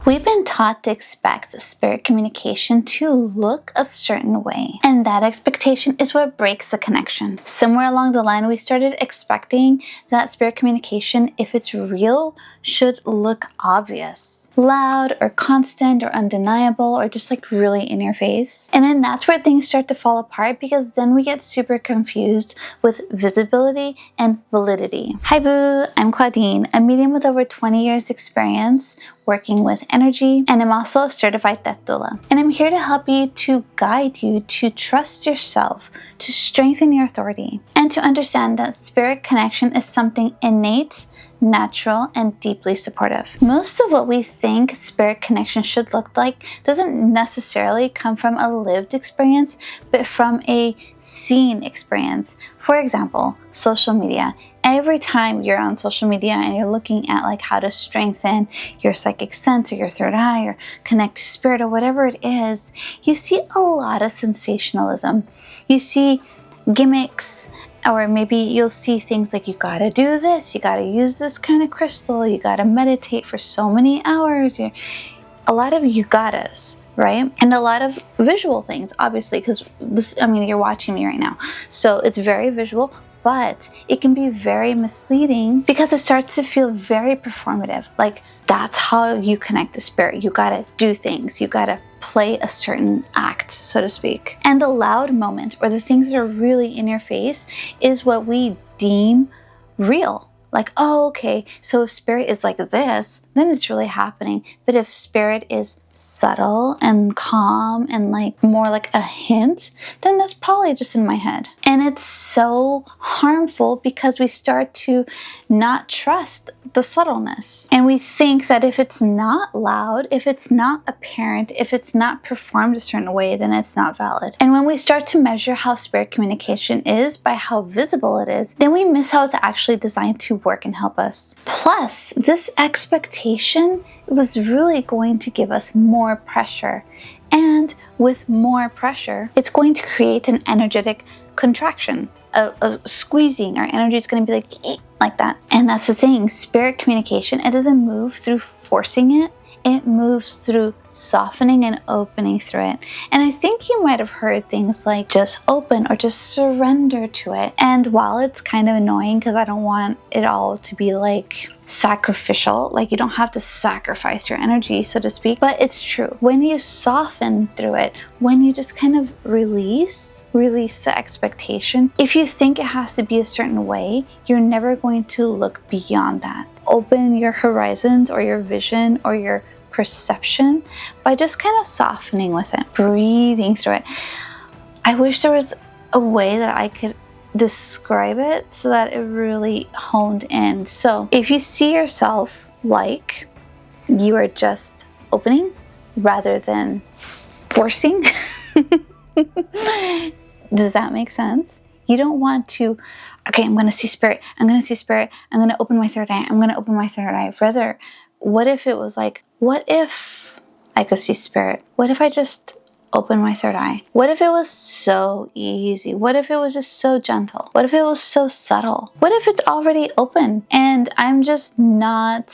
We've been taught to expect spirit communication to look a certain way, and that expectation is what breaks the connection. Somewhere along the line, we started expecting that spirit communication, if it's real, should look obvious, loud or constant or undeniable or just like really in your face. And then that's where things start to fall apart, because then we get super confused with visibility and validity. Hi boo, I'm Claudine, a medium with over 20 years experience working with energy, and I'm also a certified death doula. And I'm here to help you, to guide you to trust yourself, to strengthen your authority, and to understand that spirit connection is something innate, natural, and deeply supportive. Most of what we think spirit connection should look like doesn't necessarily come from a lived experience, but from a seen experience. For example, social media. Every time you're on social media and you're looking at like how to strengthen your psychic sense or your third eye or connect to spirit or whatever it is, you see a lot of sensationalism. You see gimmicks, or maybe you'll see things like you gotta do this, you gotta use this kind of crystal, you gotta meditate for so many hours. A lot of you gottas, right? And a lot of visual things, obviously, because you're watching me right now. So it's very visual, but it can be very misleading because it starts to feel very performative. Like that's how you connect to spirit. You gotta do things, you gotta play a certain act, so to speak. And the loud moment, or the things that are really in your face, is what we deem real. Like, oh, okay, so if spirit is like this, then it's really happening. But if spirit is subtle and calm and like more like a hint, then that's probably just in my head. And it's so harmful because we start to not trust the subtleness. And we think that if it's not loud, if it's not apparent, if it's not performed a certain way, then it's not valid. And when we start to measure how spirit communication is by how visible it is, then we miss how it's actually designed to work and help us. Plus, this expectation was really going to give us more pressure. And with more pressure, it's going to create an energetic contraction, a squeezing. Our energy is going to be like that. And that's the thing, spirit communication, it doesn't move through forcing it. It moves through softening and opening through it. And I think you might have heard things like just open or just surrender to it. And while it's kind of annoying because I don't want it all to be like sacrificial, like you don't have to sacrifice your energy, so to speak, but it's true. When you soften through it, when you just kind of release the expectation, if you think it has to be a certain way, you're never going to look beyond that. Open your horizons or your vision or your perception by just kind of softening with it, breathing through it. I wish there was a way that I could describe it so that it really honed in. So if you see yourself like you are just opening rather than forcing, does that make sense? You don't want to, okay, I'm going to see spirit. I'm going to see spirit. I'm going to open my third eye. I'm going to open my third eye. Rather, what if it was like, what if I could see spirit? What if I just open my third eye? What if it was so easy? What if it was just so gentle? What if it was so subtle? What if it's already open and I'm just not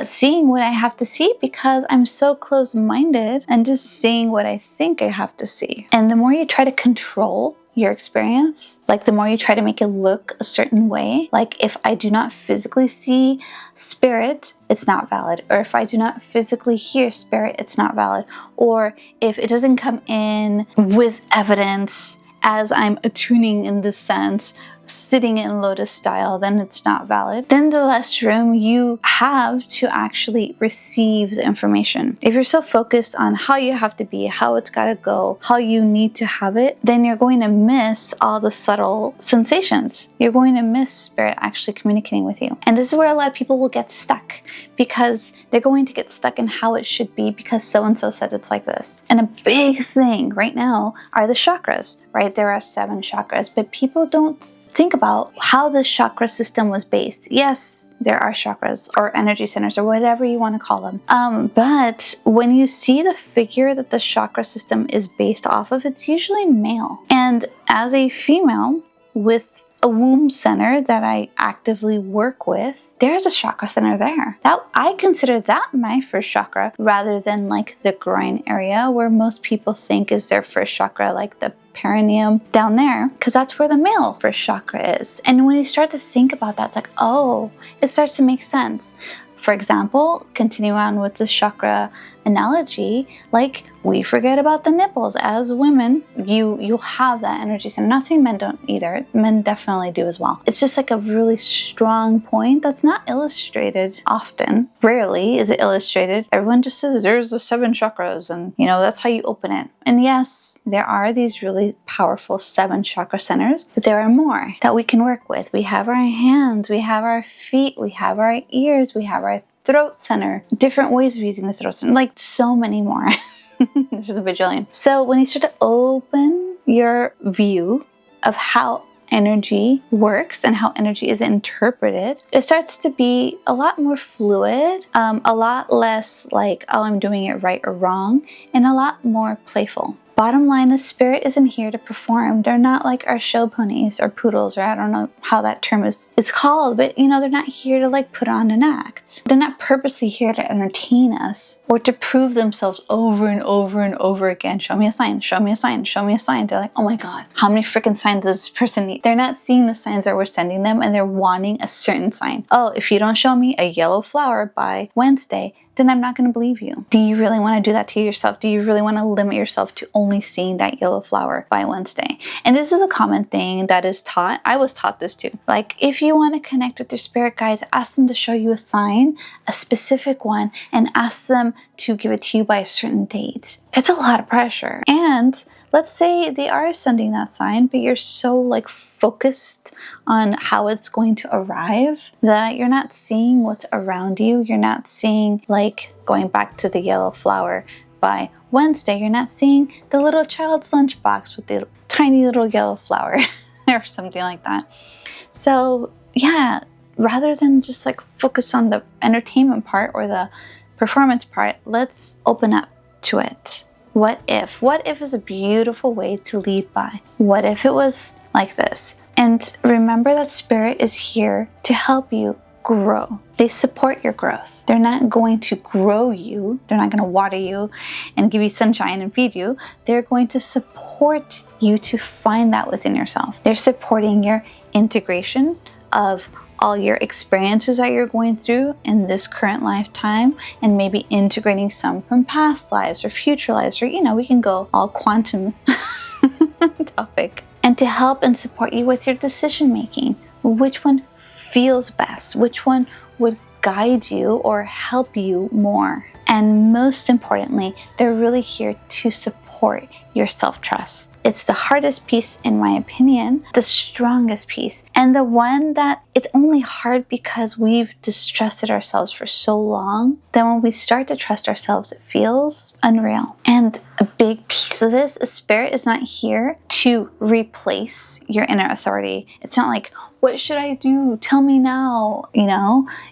seeing what I have to see because I'm so closed-minded and just seeing what I think I have to see? And the more you try to control your experience, like the more you try to make it look a certain way, like if I do not physically see spirit, it's not valid. Or if I do not physically hear spirit, it's not valid. Or if it doesn't come in with evidence as I'm attuning in this sense, sitting in lotus style, then it's not valid. Then the less room you have to actually receive the information. If you're so focused on how you have to be, how it's got to go, how you need to have it, then you're going to miss all the subtle sensations. You're going to miss spirit actually communicating with you. And this is where a lot of people will get stuck, because they're going to get stuck in how it should be because so-and-so said it's like this. And a big thing right now are the chakras, right? There are 7 chakras, but people don't think about how the chakra system was based. Yes, there are chakras or energy centers or whatever you want to call them. But when you see the figure that the chakra system is based off of, it's usually male. And as a female with a womb center that I actively work with, there's a chakra center there. That I consider that my first chakra, rather than like the groin area where most people think is their first chakra, like the perineum down there, because that's where the male first chakra is. And when you start to think about that, it's like, oh, it starts to make sense. For example, continue on with this chakra analogy, like we forget about the nipples as women. You'll have that energy center. I'm not saying men don't either. Men definitely do as well. It's just like a really strong point that's not illustrated often. Rarely is it illustrated. Everyone just says there's the 7 chakras and that's how you open it. And yes, there are these really powerful 7 chakra centers, but there are more that we can work with. We have our hands, we have our feet, we have our ears, we have our throat center, different ways of using the throat center, like so many more. There's a bajillion. So when you start to open your view of how energy works and how energy is interpreted, it starts to be a lot more fluid, a lot less like, oh, I'm doing it right or wrong, and a lot more playful. Bottom line is spirit isn't here to perform. They're not like our show ponies or poodles, or I don't know how that term is called, but they're not here to like put on an act. They're not purposely here to entertain us or to prove themselves over and over and over again. Show me a sign, show me a sign, show me a sign. They're like, oh my God, how many freaking signs does this person need? They're not seeing the signs that we're sending them, and they're wanting a certain sign. Oh, if you don't show me a yellow flower by Wednesday, then I'm not going to believe you. Do you really want to do that to yourself? Do you really want to limit yourself to only seeing that yellow flower by Wednesday? And this is a common thing that is taught. I was taught this too. Like, if you want to connect with your spirit guides, ask them to show you a sign, a specific one, and ask them to give it to you by a certain date. It's a lot of pressure. And let's say they are sending that sign, but you're so like focused on how it's going to arrive that you're not seeing what's around you. You're not seeing, like, going back to the yellow flower by Wednesday, you're not seeing the little child's lunchbox with the tiny little yellow flower or something like that. So yeah, rather than just like focus on the entertainment part or the performance part, let's open up to it. What if? What if is a beautiful way to lead by. What if it was like this? And remember that spirit is here to help you grow. They support your growth. They're not going to grow you. They're not going to water you and give you sunshine and feed you. They're going to support you to find that within yourself. They're supporting your integration of all your experiences that you're going through in this current lifetime, and maybe integrating some from past lives or future lives, or we can go all quantum topic. And to help and support you with your decision making. Which one feels best? Which one would guide you or help you more? And most importantly, they're really here to support your self-trust. It's the hardest piece, in my opinion, the strongest piece, and the one that it's only hard because we've distrusted ourselves for so long that when we start to trust ourselves, it feels unreal. And a big piece of this is spirit is not here to replace your inner authority. It's not like, what should I do? Tell me now.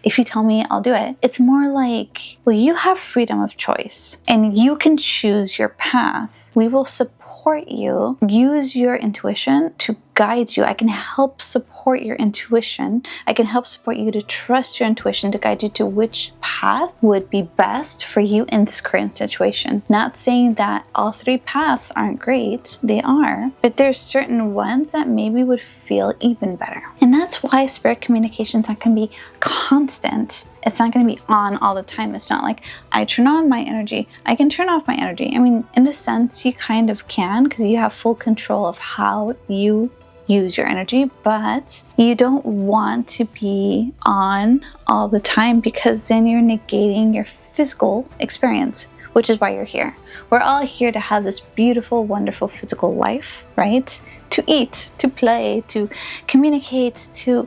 If you tell me, I'll do it. It's more like, well, you have freedom of choice and you can choose your path. We will support you. Use your intuition to guide you. I can help support your intuition. I can help support you to trust your intuition to guide you to which path would be best for you in this current situation. Not saying that all 3 paths aren't great. They are. But there's certain ones that maybe would feel even better. And that's why spirit communication is not going to be constant. It's not going to be on all the time. It's not like I turn on my energy, I can turn off my energy. I mean, in a sense, you kind of can, because you have full control of how you use your energy, but you don't want to be on all the time, because then you're negating your physical experience, which is why you're here. We're all here to have this beautiful, wonderful physical life, right? To eat, to play, to communicate, to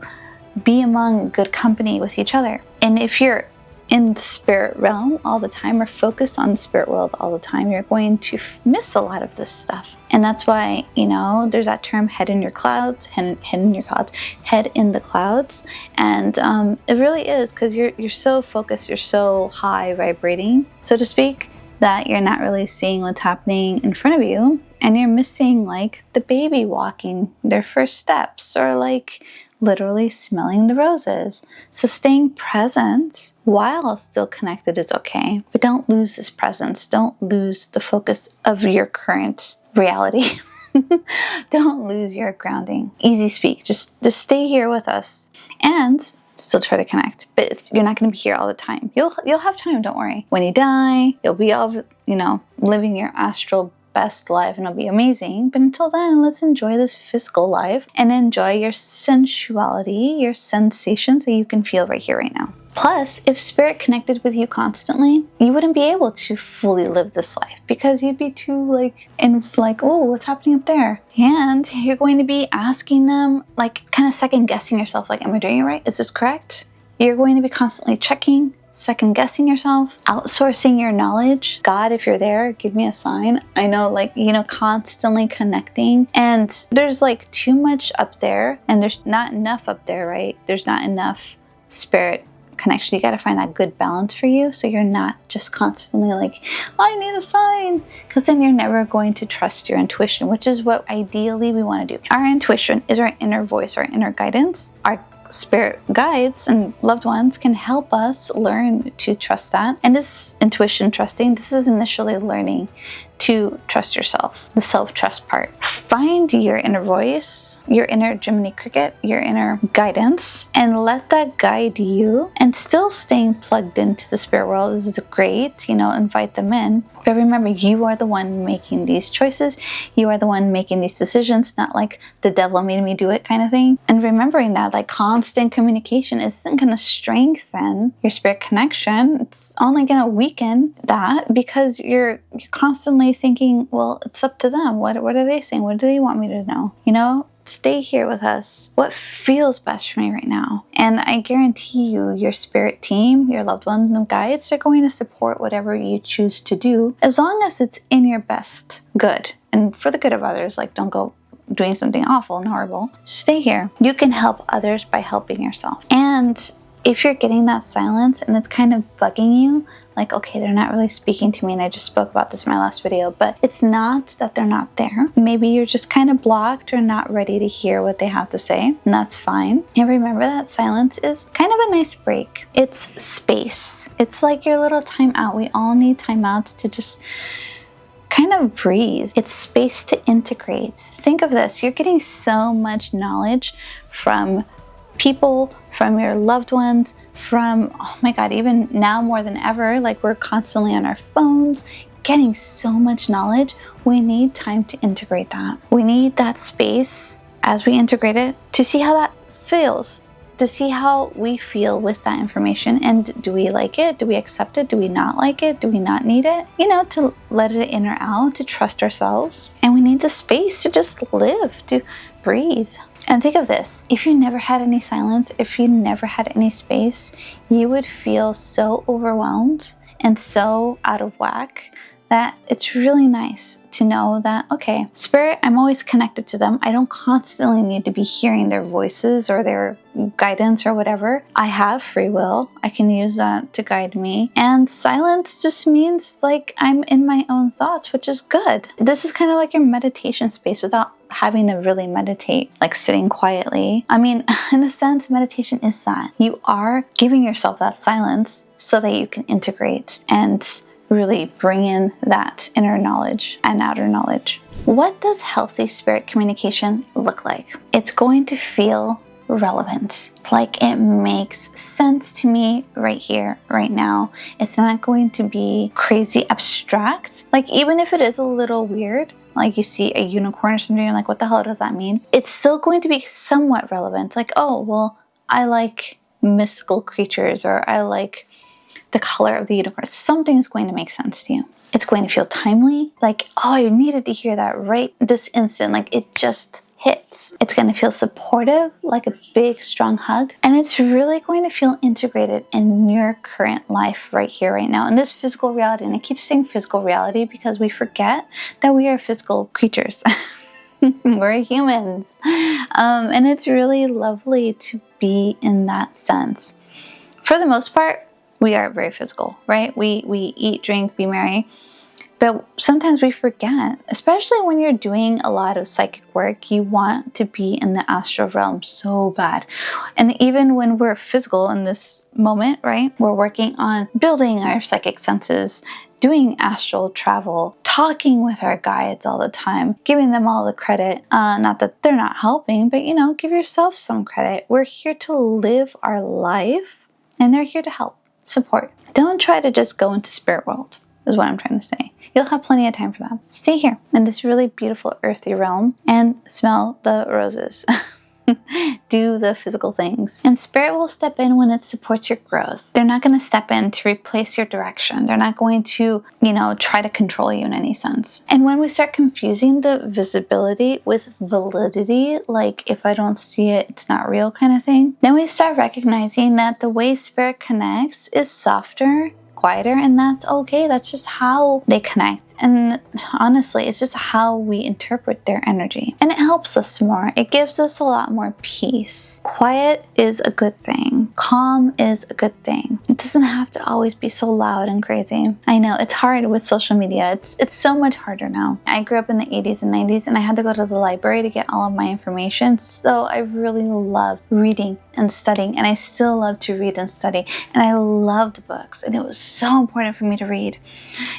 be among good company with each other. And if you're in the spirit realm all the time, or focused on the spirit world all the time, you're going to miss a lot of this stuff. And that's why, there's that term, head in the clouds. And it really is, because you're so focused, you're so high vibrating, so to speak, that you're not really seeing what's happening in front of you. and you're missing like the baby walking their first steps, or like literally smelling the roses. So staying present while still connected is okay, but don't lose this presence. Don't lose the focus of your current reality. Don't lose your grounding. Easy speak. Just stay here with us and still try to connect. But you're not going to be here all the time. You'll have time. Don't worry. When you die, you'll be all, living your astral best life, and it'll be amazing. But until then, let's enjoy this physical life and enjoy your sensuality, your sensations that you can feel right here, right now. Plus, if spirit connected with you constantly, you wouldn't be able to fully live this life because you'd be too oh, what's happening up there? And you're going to be asking them, kind of second guessing yourself, am I doing it right? Is this correct? You're going to be constantly checking, second guessing yourself, outsourcing your knowledge. God, if you're there, give me a sign. I know, constantly connecting. And there's too much up there, and there's not enough up there, right? There's not enough spirit connection. You got to find that good balance for you, so you're not just constantly I need a sign, because then you're never going to trust your intuition, which is what ideally we want to do. Our intuition is our inner voice, our inner guidance. Our spirit guides and loved ones can help us learn to trust that. And this intuition trusting, this is initially learning to trust yourself, the self-trust part. Find your inner voice, your inner Jiminy Cricket, your inner guidance, and let that guide you. And still staying plugged into the spirit world is great, invite them in. But remember, you are the one making these choices. You are the one making these decisions, not like the devil made me do it kind of thing. And remembering that constant communication isn't going to strengthen your spirit connection. It's only going to weaken that, because you're constantly thinking, well, it's up to them. What are they saying? What do they want me to know? Stay here with us. What feels best for me right now? And I guarantee you, your spirit team, your loved ones and guides are going to support whatever you choose to do, as long as it's in your best good and for the good of others. Don't go doing something awful and horrible. Stay here. You can help others by helping yourself. And if you're getting that silence and it's kind of bugging you, okay, they're not really speaking to me, and I just spoke about this in my last video, but it's not that they're not there. Maybe you're just kind of blocked or not ready to hear what they have to say, and that's fine. And remember that silence is kind of a nice break. It's space. It's like your little time out. We all need time outs to just kind of breathe. It's space to integrate. Think of this. You're getting so much knowledge from people, from your loved ones, from, oh my God, even now more than ever, we're constantly on our phones, getting so much knowledge. We need time to integrate that. We need that space as we integrate it to see how that feels, to see how we feel with that information. And do we like it? Do we accept it? Do we not like it? Do we not need it? To let it in or out, to trust ourselves. And we need the space to just live, to breathe. And think of this, if you never had any silence, if you never had any space, you would feel so overwhelmed and so out of whack that it's really nice to know that, okay, spirit, I'm always connected to them. I don't constantly need to be hearing their voices or their guidance or whatever. I have free will. I can use that to guide me. And silence just means I'm in my own thoughts, which is good. This is kind of like your meditation space without having to really meditate, sitting quietly. I mean, in a sense, meditation is that. You are giving yourself that silence so that you can integrate and really bring in that inner knowledge and outer knowledge. What does healthy spirit communication look like? It's going to feel relevant. It makes sense to me right here, right now. It's not going to be crazy abstract. Even if it is a little weird, you see a unicorn or something, you're what the hell does that mean? It's still going to be somewhat relevant. Oh, well, I like mythical creatures, or I like the color of the unicorn. Something is going to make sense to you. It's going to feel timely. Oh, I needed to hear that right this instant. It just hits. It's going to feel supportive, like a big, strong hug. And it's really going to feel integrated in your current life right here, right now, in this physical reality. And I keep saying physical reality because we forget that we are physical creatures. We're humans. And it's really lovely to be in that sense. For the most part, we are very physical, right? We eat, drink, be merry. But sometimes we forget, especially when you're doing a lot of psychic work, you want to be in the astral realm so bad. And even when we're physical in this moment, right, we're working on building our psychic senses, doing astral travel, talking with our guides all the time, giving them all the credit. Not that they're not helping, but give yourself some credit. We're here to live our life, and they're here to help, support. Don't try to just go into spirit world, is what I'm trying to say. You'll have plenty of time for that. Stay here in this really beautiful earthy realm and smell the roses. Do the physical things. And spirit will step in when it supports your growth. They're not going to step in to replace your direction. They're not going to, try to control you in any sense. And when we start confusing the visibility with validity, like if I don't see it, it's not real kind of thing, then we start recognizing that the way spirit connects is softer, quieter, and that's okay. That's just how they connect. And honestly, it's just how we interpret their energy. And it helps us more. It gives us a lot more peace. Quiet is a good thing. Calm is a good thing. It doesn't have to always be so loud and crazy. I know it's hard with social media. It's so much harder now. I grew up in the 80s and 90s, and I had to go to the library to get all of my information. So I really loved reading and studying, and I still love to read and study. And I loved books, and it was so important for me to read.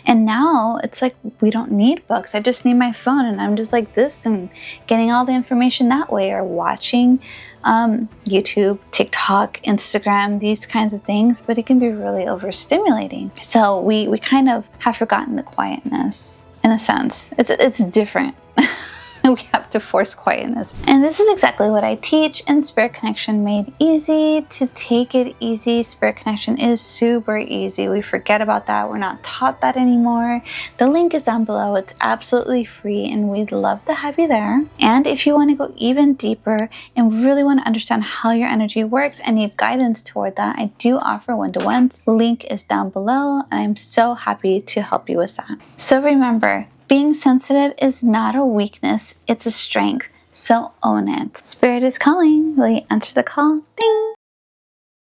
And now it's like we don't need books. I just need my phone, and I'm just like this and getting all the information that way, or watching YouTube, TikTok, Instagram, these kinds of things. But it can be really overstimulating. So we kind of have forgotten the quietness in a sense. It's different. We have to force quietness. And this is exactly what I teach in Spirit Connection Made Easy. To take it easy. Spirit Connection is super easy. We forget about that. We're not taught that anymore. The link is down below. It's absolutely free, and we'd love to have you there. And if you want to go even deeper and really want to understand how your energy works and need guidance toward that, I do offer one-to-ones. Link is down below, and I'm so happy to help you with that. So remember, being sensitive is not a weakness, it's a strength. So own it. Spirit is calling. Will you answer the call? Ding!